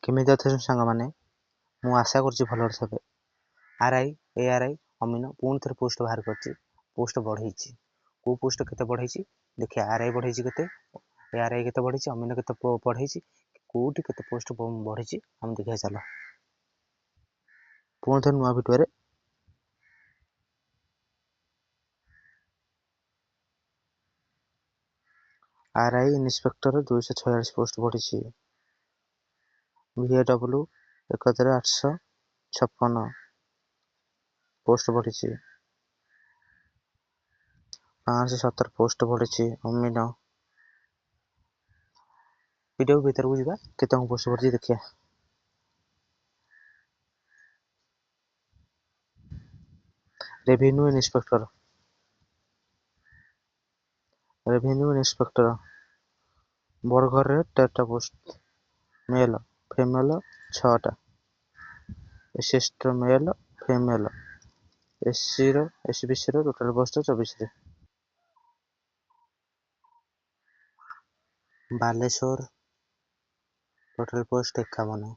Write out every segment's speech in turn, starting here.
କେମିତି ଅଛନ୍ତି ସାଙ୍ଗମାନେ? ମୁଁ ଆଶା କରୁଛି ଭଲରେ ଥିବେ। ଆର୍ଆଇ ଏଆର୍ଆଇ ଅମିନ ପୁଣି ଥରେ ପୋଷ୍ଟ ବାହାର କରିଛି। ପୋଷ୍ଟ ବଢ଼େଇଛି। କେଉଁ ପୋଷ୍ଟ କେତେ ବଢ଼େଇଛି ଦେଖିବା। ଆର୍ଆଇ ବଢ଼େଇଛି କେତେ, ଏଆର୍ଆଇ କେତେ ବଢ଼େଇଛି, ଅମିନ କେତେ ବଢ଼େଇଛି, କେଉଁଠି କେତେ ପୋଷ୍ଟ ବଢ଼ିଛି ଆମେ ଦେଖିବା ଚାଲ। ପୁଣି ଥରେ ନୂଆ ଭିଡ଼ିଓରେ ଆର୍ଆଇ ଇନ୍ସପେକ୍ଟର 246 ପୋଷ୍ଟ ବଢ଼ିଛି। VAW 1856 ପୋଷ୍ଟ ବଢ଼ିଛି। 517 ପୋଷ୍ଟ ବଢ଼ିଛି। ଅମିନ ଭିଡ଼ିଓ ଭିତରକୁ ଯିବା, କେତେ କ'ଣ ପୋଷ୍ଟ ବଢ଼ିଛି ଦେଖିବା। ରେଭିନ୍ୟୁ ଇନ୍ସପେକ୍ଟର ବରଗଡ଼ରେ 13ଟା ପୋଷ୍ଟ। ମେଲ୍ ଫିମେଲ୍ 6ଟା। SSTର ମେଲ୍ ଫିମେଲ୍। SBCର ଟୋଟାଲ ପୋଷ୍ଟ 24ରେ। ବାଲେଶ୍ୱର ଟୋଟାଲ ପୋଷ୍ଟ 51।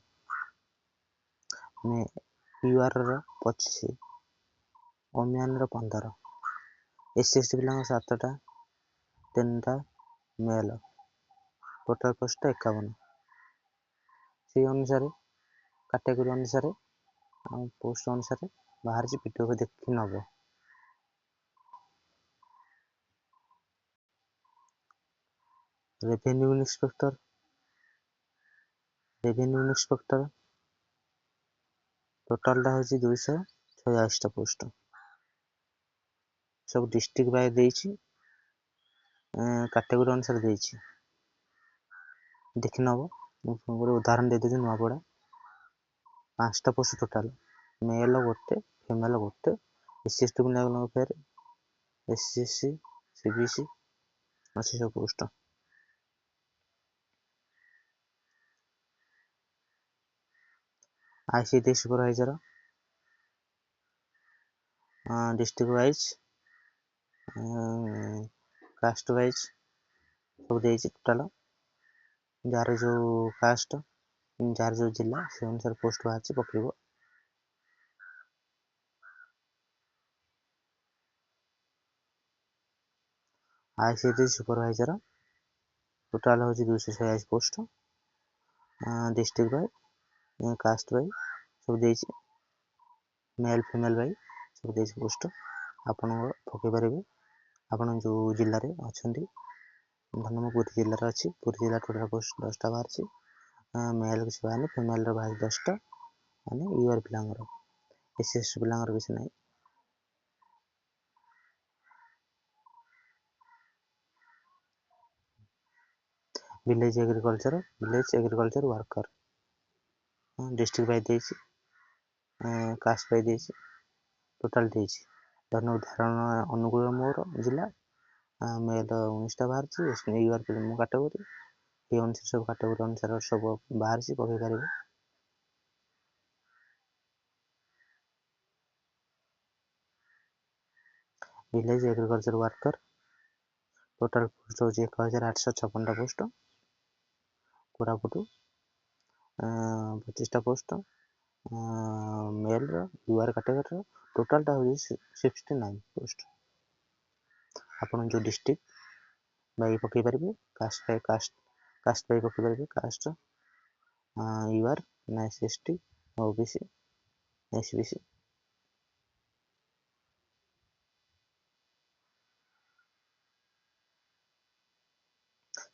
URର 25। ଓମିଆନର 15। SST ପିଲାଙ୍କ 7ଟା, 3ଟା ମେଲ୍। Total post 51। ସେଇ ଅନୁସାରେ କାଟେଗୋରୀ ଅନୁସାରେ ଆଉ ପୋଷ୍ଟ ଅନୁସାରେ ବାହାରିଛି। ଭିଡ଼ିଓକୁ ଦେଖି ନେବ। ରେଭିନ୍ୟୁ ଇନ୍ସପେକ୍ଟର ଟୋଟାଲଟା ହେଉଛି 246ଟା ପୋଷ୍ଟ। ସବୁ ଡିଷ୍ଟ୍ରିକ୍ଟ ବାଇ ଦେଇଛି, କାଟେଗୋରୀ ଅନୁସାରେ ଦେଇଛି। ଦେଖି ନେବ। ମୁଁ ଗୋଟେ ଉଦାହରଣ ଦେଇଦେଉଛି। ନୂଆପଡ଼ା 5ଟା post total. Male 1, female 1। SST ପିଲାଙ୍କ ଫେରେ SCC CBC ଅଛି ସବୁ post. ICT supervisor district wise, caste wise ସବୁ ଦେଇଛି। ଟୋଟାଲ ଯାହାର ଯେଉଁ କାଷ୍ଟ, ଯାହାର ଯେଉଁ ଜିଲ୍ଲା, ସେ ଅନୁସାରେ ପୋଷ୍ଟ ବାହାରିଛି, ପକେଇବ। ICT ସୁପରଭାଇଜର ଟୋଟାଲ ହେଉଛି 246 post. District by, caste by ସବୁ ଦେଇଛି। ମେଲ୍ ଫିମେଲ୍ ବାଇ ସବୁ ଦେଇଛି ପୋଷ୍ଟ। ଆପଣଙ୍କ ପକେଇ ପାରିବେ ଆପଣ ଯେଉଁ ଜିଲ୍ଲାରେ ଅଛନ୍ତି। ଧର ମୁଁ ପୁରୀ ଜିଲ୍ଲାରେ ଅଛି। ପୁରୀ ଜିଲ୍ଲା ଟୋଟାଲ ପୋଷ୍ଟ 10ଟା ବାହାରିଛି। ମେଲ୍ କିଛି ବାହାରିନି, ଫିମେଲ୍ର ବାହାରି 10ଟା, ମାନେ UR ପିଲାଙ୍କର। SST ପିଲାଙ୍କର କିଛି ନାହିଁ। Village agriculture worker district Bai ଦେଇଛି, କାଷ୍ଟ ବାଇ ଦେଇଛି, ଟୋଟାଲ ଦେଇଛି। ଧର ଉଦାହରଣ ଅନୁଗୁଳ ମୋର ଜିଲ୍ଲା, ମେଲ୍ 19ଟା ବାହାରିଛି। UR ପିଲା ମୋ କାଟେଗୋରୀ, এই ଅନୁସାରେ ସବୁ କାଟେଗୋରୀ ଅନୁସାରେ ସବୁ ବାହାରିଛି, ପକେଇ ପାରିବେ। Village agriculture worker total post ହେଉଛି 1856ଟା ପୋଷ୍ଟ। କୋରାପୁଟ 25ଟା ପୋଷ୍ଟ। ମେଲ୍ର UR କାଟେଗୋରୀର ଟୋଟାଲଟା ହେଉଛି 69 ପୋଷ୍ଟ। ଆପଣ ଯେଉଁ ଡିଷ୍ଟ୍ରିକ୍ଟ ବାଇ ପକେଇ ପାରିବେ, କାଷ୍ଟ ବାଇ ପକେଇ ପାରିବେ। କାଷ୍ଟ UR ନା SST, OBC, SBC।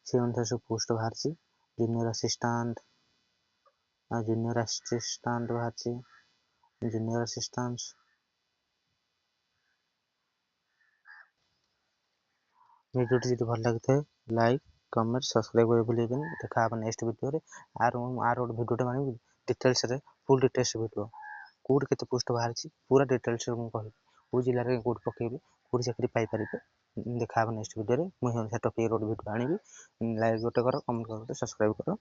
সেই ଅନୁସାରେ ସବୁ ପୋଷ୍ଟ ବାହାରିଛି। ଜୁନିୟର ଆସିଷ୍ଟାଣ୍ଟ ବାହାରିଛି। ଜୁନିୟର ଆସିଷ୍ଟାଣ୍ଟ ଭିଡ଼ିଓଟି ଯଦି ଭଲ ଲାଗିଥାଏ ଲାଇକ୍, କମେଣ୍ଟ, ସବସ୍କ୍ରାଇବ୍ କରିବାକୁ ଭୁଲିବେନି। ଦେଖା ହେବ ନେକ୍ସଟ ଭିଡ଼ିଓରେ। ଆର ଗୋଟେ ଭିଡ଼ିଓଟେ ଆଣିବି ଡିଟେଲ୍ସରେ, ଫୁଲ୍ ଡିଟେଲ୍ସ ଭିଡ଼ିଓ। କେଉଁଠି କେତେ ପୋଷ୍ଟ ବାହାରିଛି ପୁରା ଡିଟେଲ୍ସରେ ମୁଁ କହିବି। କେଉଁ ଜିଲ୍ଲାରେ କେଉଁଠି ପକେଇବେ, କେଉଁଠି ଚାକିରି ପାଇପାରିବେ। ଦେଖା ହେବ ନେକ୍ସଟ ଭିଡ଼ିଓରେ। ମୁଁ ସେଇ ଅନୁସାରେ ଟପିକ୍ ଗୋଟେ ଭିଡ଼ିଓ ଆଣିବି। ଲାଇକ୍ ଗୋଟେ କର, କମେଣ୍ଟ କର, ସବସ୍କ୍ରାଇବ୍ କର।